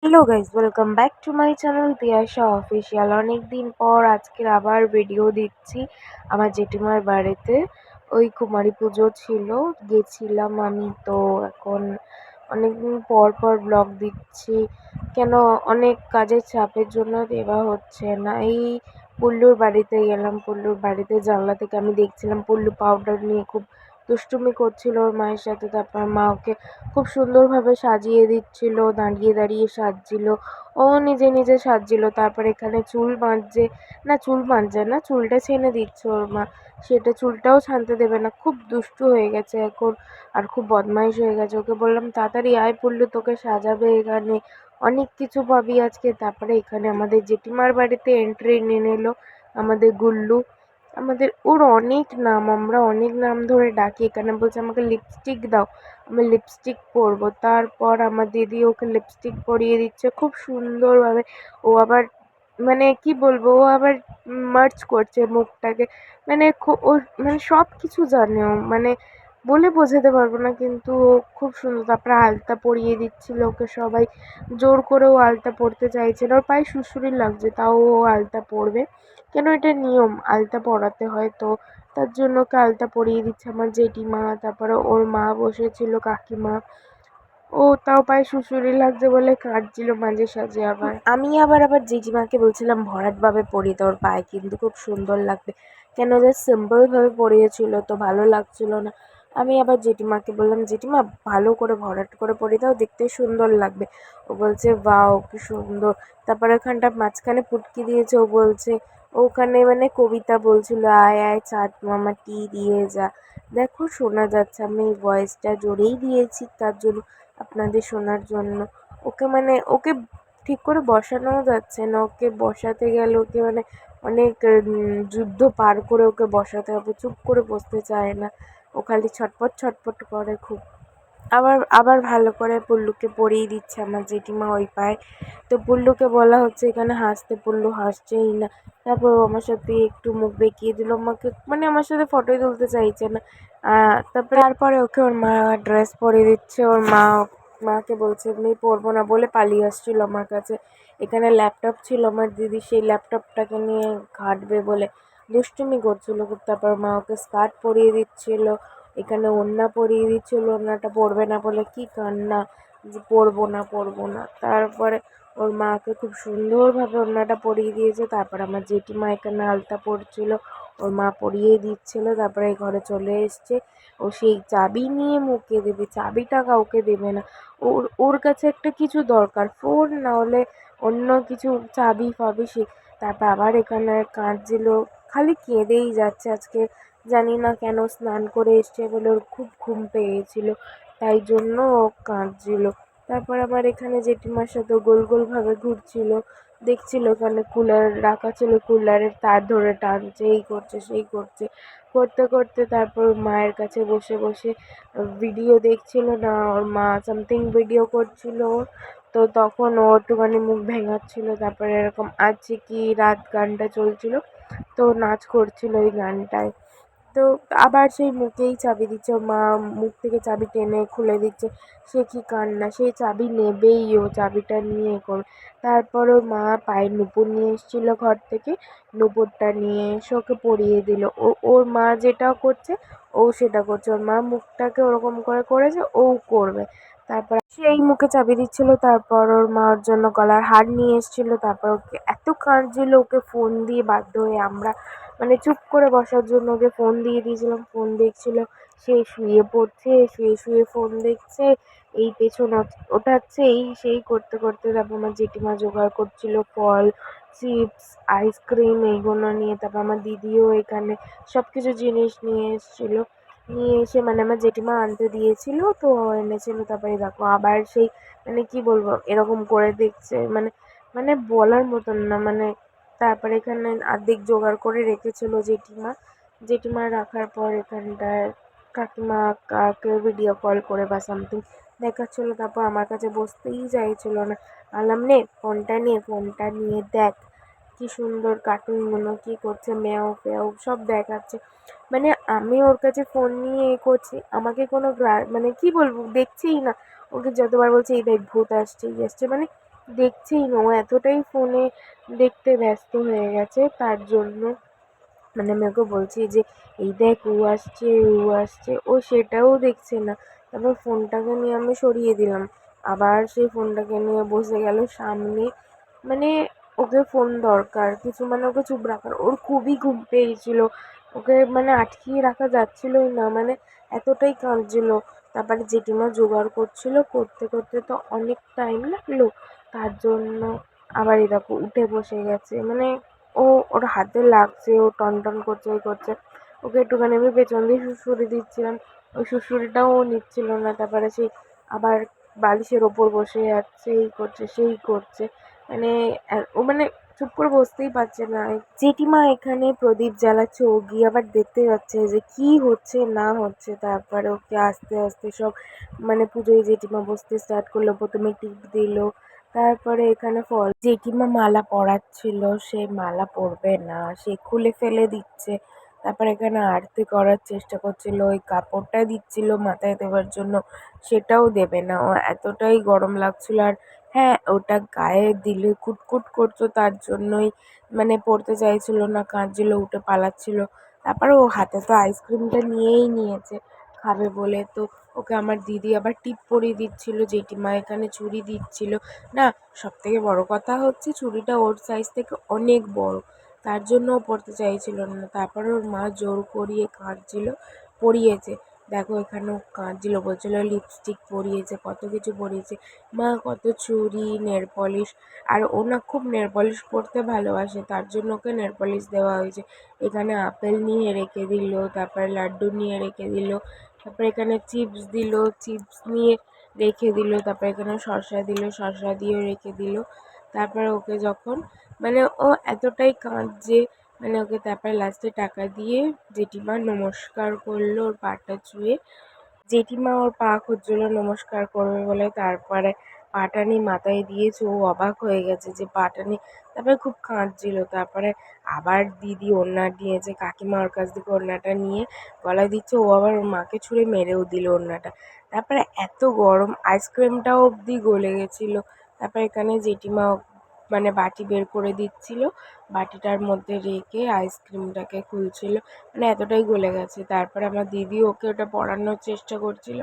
Hello guys, welcome back to my channel Tiyasha official. অনেক দিন পর আজকের আবার ভিডিও দিচ্ছি আমার জেঠিমার বাড়িতে। ওই কুমারী পুজো ছিল, গেছিলাম আমি। তো এখন অনেকদিন পর পর ব্লগ দিচ্ছি, কেন অনেক কাজের চাপের জন্য দেওয়া হচ্ছে না। এই পুল্লুর বাড়িতে গেলাম। পুল্লুর বাড়িতে জানলা থেকে আমি দেখছিলাম পুল্লু পাউডার নিয়ে খুব দুষ্টুমি করছিল ওর মায়ের সাথে। তারপর মা ওকে খুব সুন্দরভাবে সাজিয়ে দিচ্ছিল, দাঁড়িয়ে দাঁড়িয়ে সাজছিল, ও নিজে নিজে সাজছিল। তারপর এখানে চুল বাঁধছে, না চুল বাঁধছে না, চুলটা ছেনে দিচ্ছে ওর মা। সেটা চুলটাও ছানতে দেবে না, খুব দুষ্টু হয়ে গেছে এখন, আর খুব বদমাইশ হয়ে গেছে। ওকে বললাম তাড়াতাড়ি আয় পুল্লু, তোকে সাজাবে এখানে, অনেক কিছু পাবি আজকে। তারপরে এখানে আমাদের জেঠিমার বাড়িতে এন্ট্রি নিয়ে নিল আমাদের গুল্লু। ওর অনেক নাম, আমরা অনেক নাম ধরে ডাকি। এখানে বলছে আমাকে লিপস্টিক দাও, আমি লিপস্টিক পরবো। তারপর আমার দিদি ওকে লিপস্টিক পরিয়ে দিচ্ছে খুব সুন্দরভাবে। ও আবার মানে কি বলবো, ও আবার মার্চ করছে মুখটাকে, মানে ও মানে সব কিছু জানে ও, মানে বলে বোঝাতে পারবো না, কিন্তু ও খুব সুন্দর। তারপরে আলতা পরিয়ে দিচ্ছিল ওকে সবাই, জোর করে ও আলতা পরতে চাইছে না, ওর পায়ে সুড়সুড়ি লাগছে, তাও ও আলতা পরবে, কেন এটা নিয়ম, আলতা পরাতে হয়। তো তার জন্য ওকে আলতা পরিয়ে দিচ্ছে আমার জেঠিমা। তারপরে ওর মা বসেছিল, কাকিমা, ও তাও পায়ে সুড়সুড়ি লাগছে বলে কাঁদছিল মাঝে সাঝে। আবার জেঠিমাকে বলছিলাম ভরাট ভাবে পরিয়ে দেওয়ার পায়ে, কিন্তু খুব সুন্দর লাগবে, কেন যে সিম্পল ভাবে পরিয়েছিল তো ভালো লাগছিল না। আমি আবার জেঠিমাকে বললাম জেঠিমা ভালো করে ভরাট করে পরিয়ে দাও, দেখতে সুন্দর লাগবে। ও বলছে বাও কি সুন্দর। তারপর এখানটা মাঝখানে পুটকি দিয়েছে, ও বলছে ওখানে মানে কবিতা বলছিল, আয় আয় চাঁদ মামা টি দিয়ে যা। দেখো শোনা যাচ্ছে, আমি এই ভয়েসটা জোরেই দিয়েছি তার জন্য, আপনাদের শোনার জন্য। ওকে মানে ওকে ঠিক করে বসানোও যাচ্ছে না, ওকে বসাতে গেলে ওকে মানে অনেক যুদ্ধ পার করে ওকে বসাতে হবে, চুপ করে বসতে চায় না, ও খালি ছটপট ছটপট করে খুব। আবার আবার ভালো করে পুল্লুকে পরিয়ে দিচ্ছে আমার জেঠিমা ওই পায়ে। তো পুল্লুকে বলা হচ্ছে এখানে হাসতে, পুল্লু হাসছেই না। তারপর ও আমার সাথে একটু মুখ বেঁকিয়ে দিল, আমাকে মানে আমার সাথে ফটোই তুলতে চাইছে না। তারপরে ওকে ওর মা ড্রেস পরিয়ে দিচ্ছে। ওর মাকে বলছে আমি পরবো না বলে পালিয়ে আসছিল আমার কাছে। এখানে ল্যাপটপ ছিল আমার দিদি, সেই ল্যাপটপটাকে নিয়ে ঘাঁটবে বলে দুষ্টুমি করছিল খুব। তারপর মা ওকে স্কার্ট পরিয়ে দিচ্ছিল, এখানে ওড়না পরিয়ে দিচ্ছিল, ওড়নাটা পরবে না বলে কি কান্না, যে পরবো না। তারপরে ওর মাকে খুব সুন্দরভাবে ওড়নাটা পরিয়ে দিয়েছে। তারপর আমার জেঠিমা এখানে আলতা পরছিল, ওর মা পরিয়ে দিচ্ছিল। তারপরে ঘরে চলে এসছে, ও সেই চাবি নিয়ে মুখে দেবে, চাবিটা কাউকে দেবে না। ওর ওর কাছে একটা কিছু দরকার, ফোন না হলে অন্য কিছু, চাবি ফাবি সে। তারপর আবার এখানে কাঁদছিল, খালি কেঁদেই যাচ্ছে আজকে, জানি না কেন, স্নান করে এসছে বলে ওর খুব ঘুম পেয়েছিল, তাই জন্য ও কাঁদছিল। তারপর আবার এখানে জেঠিমার সাথে গোল গোল ভাবে ঘুরছিল, দেখছিল ওখানে কুলার রাখা ছিল, কুলারের তার ধরে টানছে, এই করছে সেই করছে, করতে করতে তারপর মায়ের কাছে বসে বসে ভিডিও দেখছিল, না ওর মা সামথিং ভিডিও করছিল ওর। তো তখন ও একটুখানি মুখ ভেঙাচ্ছিল। তারপরে এরকম আছে কি রাত গানটা চলছিল, তো নাচ করছিল ওই গানটায়। তো আবার সেই মুখেই চাবি দিচ্ছে, ওর মা মুখ থেকে চাবি টেনে খুলে দিচ্ছে, সে কি কান্না, সেই চাবি নেবেই, ও চাবিটা নিয়ে করবে। তারপর ওর মা পায়ের নুপুর নিয়ে এসেছিলো ঘর থেকে, নুপুরটা নিয়ে এসে ওকে পরিয়ে দিল। ওর মা যেটা করছে ও সেটা করছে, ওর মা মুখটাকে ওরকম করে করেছে, ও করবে। তারপর সেই মুখে চাবি দিচ্ছিল। তারপর ওর মা ওর জন্য গলার হার নিয়ে এসেছিল। তারপর ওকে এত কাঁদছিল, ওকে ফোন দিয়ে বাধ্য হয়ে আমরা মানে চুপ করে বসার জন্য ওকে ফোন দিয়ে দিয়েছিলাম, ফোন দেখছিল। সে শুয়ে পড়ছে, শুয়ে শুয়ে ফোন দেখছে, এই পেছন ওঠাচ্ছে, এই সেই করতে করতে। তারপর আমার জেঠিমা জোগাড় করছিল ফল, চিপস, আইসক্রিম এইগুলো নিয়ে। তারপর আমার দিদিও এখানে সব কিছু জিনিস নিয়ে এসেছিলো, নিয়ে এসে মানে আমার জেঠিমা আনতে দিয়েছিল, তো এনেছিল। তারপরে দেখো আবার সেই মানে কি বলবো, এরকম করে দেখছে, মানে মানে বলার মতন না, মানে। তারপরে এখানে অর্ধেক জোগাড় করে রেখেছিল জেঠিমা। জেঠিমা রাখার পর এখানটায় কাকিমা কাকে ভিডিও কল করে বা সামথিং দেখাচ্ছিলো। তারপর আমার কাছে বসতেই চাইছিল না, আলাম নে ফোনটা নিয়ে দেখ কি সুন্দর কার্টুনগুলো কি করছে, ম্যাও ফ্যাও সব দেখাচ্ছে। মানে আমি ওর কাছে ফোন নিয়ে এ করছি, আমাকে কোনো মানে কি বলবো, দেখছেই না। ওকে যতবার বলছে এই দেখ ভূত আসছে এই আসছে, মানে দেখছেই না, ও এতটাই ফোনে দেখতে ব্যস্ত হয়ে গেছে তার জন্য। মানে আমি ওকে বলছি যে এই দেখ ও আসছে ও আসছে, ও সেটাও দেখছে না। তারপর ফোনটাকে নিয়ে আমি সরিয়ে দিলাম, আবার সেই ফোনটাকে নিয়ে বসে গেল সামনে। মানে ওকে ফোন দরকার কিছু, মানে ওকে চুপ রাখার, ওর খুবই ঘুম পেয়েছিল, ওকে মানে আটকিয়ে রাখা যাচ্ছিলই না, মানে এতটাই কাঁদছিল। তারপরে জেঠিমা জোগাড় করছিল, করতে করতে তো অনেক টাইম লাগলো, তার জন্য আবার এই দেখো উঠে বসে গেছে। মানে ও, ওর হাতে লাগছে, ও টনটন করছে, ওই করছে। ওকে একটুখানি আমি পেছন দিয়ে সুড়সুড়ি দিচ্ছিলাম, ওই সুড়সুড়িটাও ও নিচ্ছিল না। তারপরে সেই আবার বালিশের ওপর বসে যাচ্ছে, এই করছে সেই করছে। মানে ও মানে চুপ করে বসতেই পারছে না। জেঠিমা এখানে প্রদীপ জ্বালাচ্ছে, ও গিয়ে আবার দেখতে যাচ্ছে যে কি হচ্ছে না হচ্ছে। তারপরে ওকে আস্তে আস্তে সব মানে পুজোয় জেঠিমা বসতে স্টার্ট করলো, প্রথমে টিপ দিল, তারপরে এখানে ফল জেঠিমা মালা পরাচ্ছিল, সে মালা পরবে না, সে খুলে ফেলে দিচ্ছে। তারপর এখানে আরতি করার চেষ্টা করছিল, ওই কাপড়টা দিচ্ছিল মাথায় দেওয়ার জন্য, সেটাও দেবে না, ও এতটাই গরম লাগছিল। আর হ্যাঁ, ওটা গায়ে দিলে কুটকুট করতো, তার জন্যই মানে পড়তে চাইছিল না, কাঁদছিল, উঠে পালাচ্ছিল। তারপরে ও হাতে তো আইসক্রিমটা নিয়েই নিয়েছে খাবে বলে, তো ওকে আমার দিদি আবার টিপ পরিয়ে দিচ্ছিল, জেঠিমা এখানে চুড়ি দিচ্ছিল। না, সবথেকে বড় কথা হচ্ছে চুড়িটা ওর সাইজ থেকে অনেক বড়, তার জন্য ও পরতে চাইছিল না। তারপরে ওর মা জোর করিয়ে কাঁদছিল, পরিয়েছে। দেখো এখানেও কাঁদছিল, বলছিল লিপস্টিক পরিয়েছে, কত কিছু পরিয়েছে, মা কত চুড়ি, নেল পলিশ। আর ও না খুব নেল পলিশ পরতে ভালোবাসে, তার জন্য ওকে নেল পলিশ দেওয়া হয়েছে। এখানে আপেল নিয়ে রেখে দিল, তারপরে লাড্ডু নিয়ে রেখে দিল, তারপরে এখানে চিপস দিল, চিপস নিয়ে রেখে দিল, তারপরে এখানে শসা দিল, শসা দিয়েও রেখে দিল। তারপরে ওকে যখন মানে ও এতটাই কাঁদছে, মানে ওকে তারপরে লাস্টে টাকা দিয়ে জেঠিমা নমস্কার করলো ওর পাটা ছুঁয়ে। জেঠিমা ওর পা খুঁজছিল নমস্কার করবে বলে, তারপরে পাটা নিয়ে মাথায় দিয়েছে, ও অবাক হয়ে গেছে যে পাটা নিয়ে, তারপরে খুব কাঁদছিল। তারপরে আবার দিদি ওড়না দিয়েছে, কাকিমা ওর কাছ থেকে ওড়নাটা নিয়ে গলায় দিচ্ছে, ও আবার ওর মাকে ছুঁড়ে মেরেও দিল ওড়নাটা। তারপরে এত গরম, আইসক্রিমটাও অবধি গলে গেছিলো। তারপরে এখানে জেঠিমা মানে বাটি বের করে দিচ্ছিল, বাটিটার মধ্যে রেখে আইসক্রিমটাকে খুলছিল, মানে এতটাই গলে গেছে। তারপরে আমার দিদি ওকে ওটা পরানোর চেষ্টা করছিল,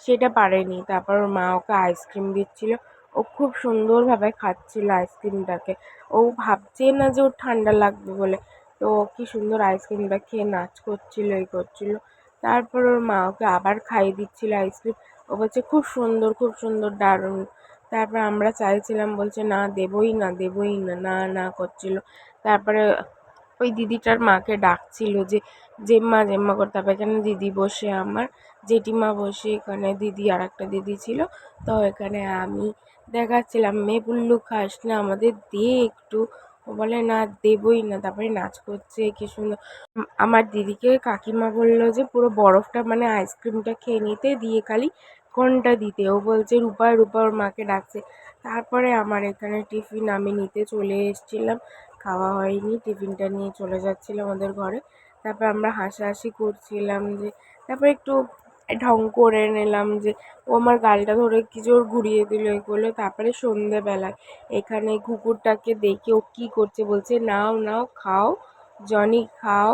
সেটা পারেনি। তারপর ওর মা ওকে আইসক্রিম দিচ্ছিল, ও খুব সুন্দরভাবে খাচ্ছিল আইসক্রিমটাকে, ও ভাবছে না যে ওর ঠান্ডা লাগবে বলে। তো ও কি সুন্দর আইসক্রিমটা খেয়ে নাচ করছিল, এই করছিল। তারপর ওর মা ওকে আবার খাইয়ে দিচ্ছিল আইসক্রিম, ও বলছে খুব সুন্দর খুব সুন্দর, দারুণ। তারপর আমরা চাইছিলাম, বলছে না দেবই না দেবই না, না না করছিল। তারপরে ওই দিদিটার মাকে ডাকছিল যে জেম্মা জেম্মা করে। তারপর এখানে দিদি বসে, আমার জেঠিমা বসে, এখানে দিদি আর একটা দিদি ছিল। তো এখানে আমি দেখাচ্ছিলাম, মেয়ে পুল্লু খাস না, আমাদের দে একটু। ও বলে না দেবই না, তারপরে নাচ করছে কি সুন্দর। আমার দিদিকে কাকিমা বললো যে পুরো বরফটা মানে আইসক্রিমটা খেয়ে নিতে, দিয়ে খালি কোনটা দিতে। ও বলছে রূপা রূপা, ওর মাকে ডাকছে। তারপরে আমার এখানে টিফিন আমি নিতে চলে এসেছিলাম, খাওয়া হয়নি, টিফিনটা নিয়ে চলে যাচ্ছিলাম আমাদের ঘরে। তারপর আমরা হাসাহাসি করছিলাম যে, তারপর একটু ঢং করে নিলাম যে ও আমার গালটা ধরে কি জোর ঘুরিয়ে দিল, এ করলো। তারপরে সন্ধেবেলায় এখানে কুকুরটাকে দেখে ও কী করছে, বলছে নাও নাও খাও জনি খাও,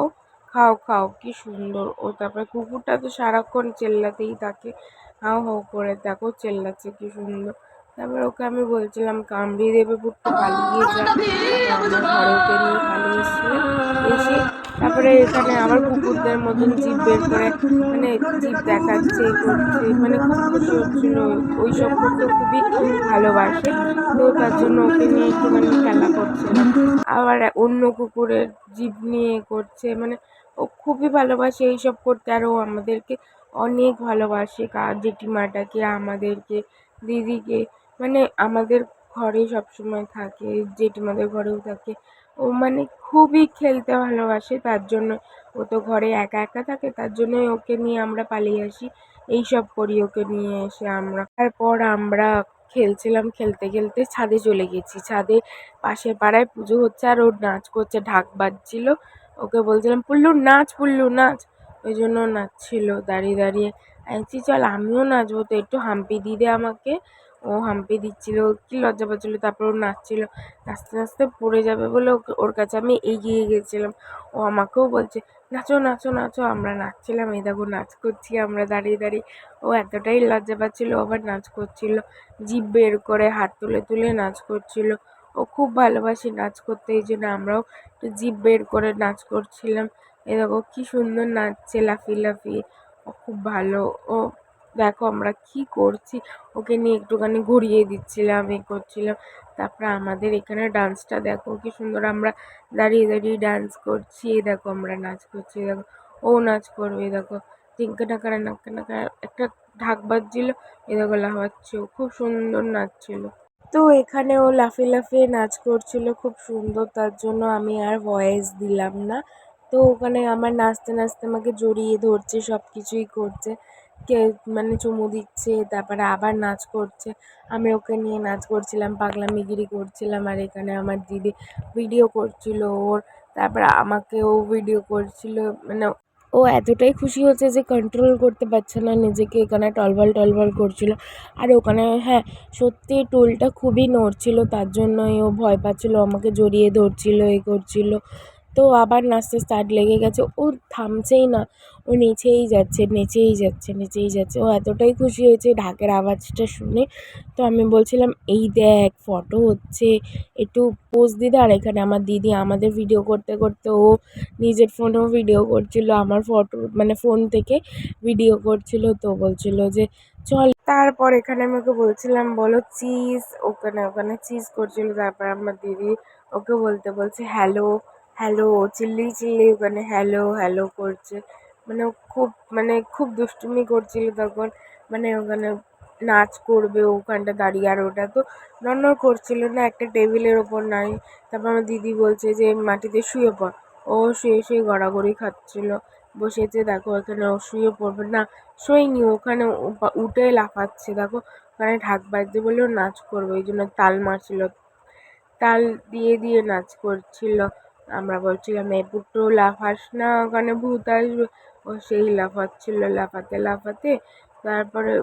খাও খাও, কি সুন্দর। ও তারপরে কুকুরটা তো সারাক্ষণ চেল্লাতেই থাকে, হাউ হাউ করে, দেখো চেল্লাচ্ছে কি সুন্দর। তারপর ওকে আমি বলছিলাম কামড়িয়ে দেবে পুট্টু, পালিয়ে যা। তারপর আমরা ঘরে ওকে নিয়ে পালিয়ে এসেছিলাম। এসে তারপরে এখানে আবার কুকুরদের মতন জিভ বের করে মানে জিভ দেখাচ্ছে, এ করছে, মানে খুব খুশি হচ্ছিল, ওই সব করতে খুবই ভালোবাসে। তো তার জন্য ওকে নিয়ে একটুখানি খেলা করছিলাম। আবার অন্য কুকুরের জিভ নিয়ে করছে, মানে ও খুবই ভালোবাসে এইসব করতে। আর ও আমাদেরকে অনেক ভালোবাসে, জেঠিমাটাকে, আমাদেরকে, দিদিকে, মানে আমাদের ঘরে সবসময় থাকে, জেঠিমাদের ঘরেও থাকে। ও মানে খুবই খেলতে ভালোবাসে, তার জন্য ও তো ঘরে একা একা থাকে, তার জন্যই ওকে নিয়ে আমরা পালিয়ে আসি, এইসব করি ওকে নিয়ে এসে আমরা। তারপর আমরা খেলছিলাম, খেলতে খেলতে ছাদে চলে গেছি। ছাদে পাশের পাড়ায় পুজো হচ্ছে, আর ওর নাচ করছে, ঢাক বাজছিল। ওকে বলছিলাম পুল্লু নাচ, পুল্লু নাচ, ওই জন্য নাচছিল দাঁড়িয়ে দাঁড়িয়ে। আমি বলছি চল আমিও নাচবো, তো একটু হাম্পি দিয়ে দে আমাকে। ও হাম্পি দিচ্ছিল, কি লজ্জা পাচ্ছিল। তারপর ও নাচছিল, নাচতে নাচতে পড়ে যাবে বলে ওর কাছে আমি এগিয়ে গেছিলাম। ও আমাকেও বলছে নাচো নাচো নাচো। আমরা নাচছিলাম, এই দেখো নাচ করছি আমরা দাঁড়িয়ে দাঁড়িয়ে। ও এতটাই লজ্জা পাচ্ছিল, আবার নাচ করছিল, জিভ বের করে হাত তুলে তুলে নাচ করছিল। ও খুব ভালোবাসে নাচ করতে, এই জন্য আমরাও একটু জিভ বের করে নাচ করছিলাম। এই দেখো কি সুন্দর নাচছে লাফিয়ে লাফিয়ে, ও খুব ভালো। ও দেখো আমরা কি করছি, ওকে নিয়ে একটুখানি ঘুরিয়ে দিচ্ছিলাম, এ করছিলাম। তারপরে আমাদের এখানে ডান্সটা দেখো কি সুন্দর, আমরা দাঁড়িয়ে দাঁড়িয়ে ডান্স করছি। এই দেখো আমরা নাচ করছি, দেখো ও নাচ করবে, দেখো টিঙ্কা টাকারা নাকা নাকা একটা ঢাক বাজছিল, এ দেখো লাফাচ্ছে, ও খুব সুন্দর নাচছিল। তো এখানে ও লাফিয়ে লাফিয়ে নাচ করছিল খুব সুন্দর, তার জন্য আমি আর ভয়েস দিলাম না। তো ওখানে আমার নাচতে নাচতে আমাকে জড়িয়ে ধরছে, সব কিছুই করছে, কে মানে চুমু দিচ্ছে, তারপরে আবার নাচ করছে। আমি ওকে নিয়ে নাচ করছিলাম, পাগলামিগিরি করছিলাম। আর এখানে আমার দিদি ভিডিও করছিল ওর, তারপরে আমাকেও ভিডিও করছিল। মানে ও এতটাই খুশি হচ্ছে যে কন্ট্রোল করতে পারছে না নিজেকে, এখানে টলবল টলবল করছিল। আর ওখানে হ্যাঁ সত্যি টুলটা খুবই নড়ছিল, তার জন্যই ও ভয় পাচ্ছিল, আমাকে জড়িয়ে ধরছিল, এ করছিল। তো আবার নাচতে স্টার্ট লেগে গেছে, ও থামছেই না, ও নেচেই যাচ্ছে নেচেই যাচ্ছে নেচেই যাচ্ছে। ও এতটাই খুশি হয়েছে ঢাকের আওয়াজটা শুনে। তো আমি বলছিলাম এই দেখ ফটো হচ্ছে, একটু পোজ দিদা। আর এখানে আমার দিদি আমাদের ভিডিও করতে করতে ও নিজের ফোনেও ভিডিও করছিল, আমার ফটো মানে ফোন থেকে ভিডিও করছিল। তো বলছিল যে চল। তারপর এখানে আমি ওকে বলছিলাম বলো চিজ, ওখানে ওখানে চিজ করছিল। তারপর আমার দিদি ওকে বলতে বলছে হ্যালো হ্যালো, চিল্লি চিল্লি ওখানে হ্যালো হ্যালো করছে। মানে ও খুব মানে খুব দুষ্টুমি করছিল তখন, মানে ওখানে নাচ করবে ওখানটা দাঁড়িয়ে। আর ওটা তো নড়নড় করছিল না, একটা টেবিলের ওপর নাই। তারপর আমার দিদি বলছে যে মাটিতে শুয়ে পড়, ও শুয়ে শুয়ে গড়াগড়ি খাচ্ছিল, বসেছে। দেখো এখানে ও শুয়ে পড়বে না, শোয়নি, ওখানে উঠে লাফাচ্ছে। দেখো ওখানে ঢাক বাজছে বলে ও নাচ করবে, ওই জন্য তাল মারছিল, তাল দিয়ে দিয়ে নাচ করছিল। আমরা বলছিলাম এ পুট্টু লাফাস না, ওখানে ভূত আসবে। ও সেই লাফাচ্ছিল লাফাতে লাফাতে, তারপরে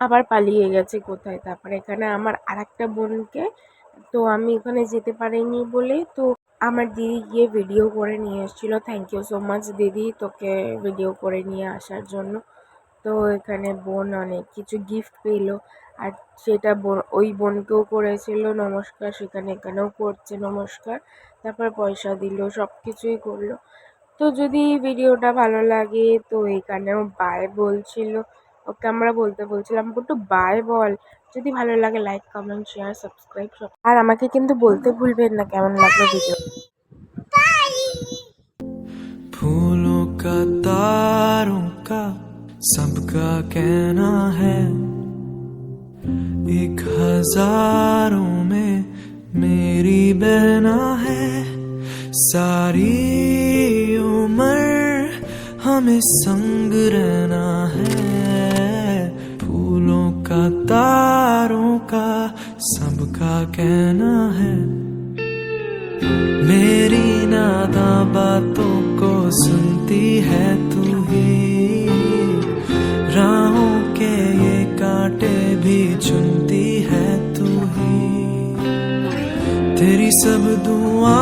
আবার পালিয়ে গেছে কোথায়। তারপরে এখানে আমার আরেকটা বোনকে, তো আমি ওখানে যেতে পারিনি বলে তো আমার দিদি গিয়ে ভিডিও করে নিয়ে এসেছিলো। থ্যাংক ইউ সো মাচ দিদি, তোকে ভিডিও করে নিয়ে আসার জন্য। তো এখানে বোন অনেক কিছু গিফট পেলো, আর সেটা ওই বোনকেও করেছিল নমস্কার, সেখানে এখানেও করছে নমস্কার। তারপর পয়সা দিল, সব কিছুই করলো। তো যদি ভিডিওটা ভালো লাগে তো এখানেও বাই বলছিল, ওকে আমরা বলতে বলছিলাম একটু বাই বল। যদি ভালো লাগে লাইক কমেন্ট শেয়ার সাবস্ক্রাইব সব, আর আমাকে কিন্তু বলতে ভুলবেন না কেমন লাগলো ভিডিও। फूलों का तारों का सबका कहना है, एक हजारों में मेरी बहना है। सारी उम्र हमें संग रहना है, फूलों का तारों का सबका कहना है। मेरी नादा बातों को सुनती है तू ही, राहों के ये कांटे भी चुनती है तू ही। तेरी सब दुआ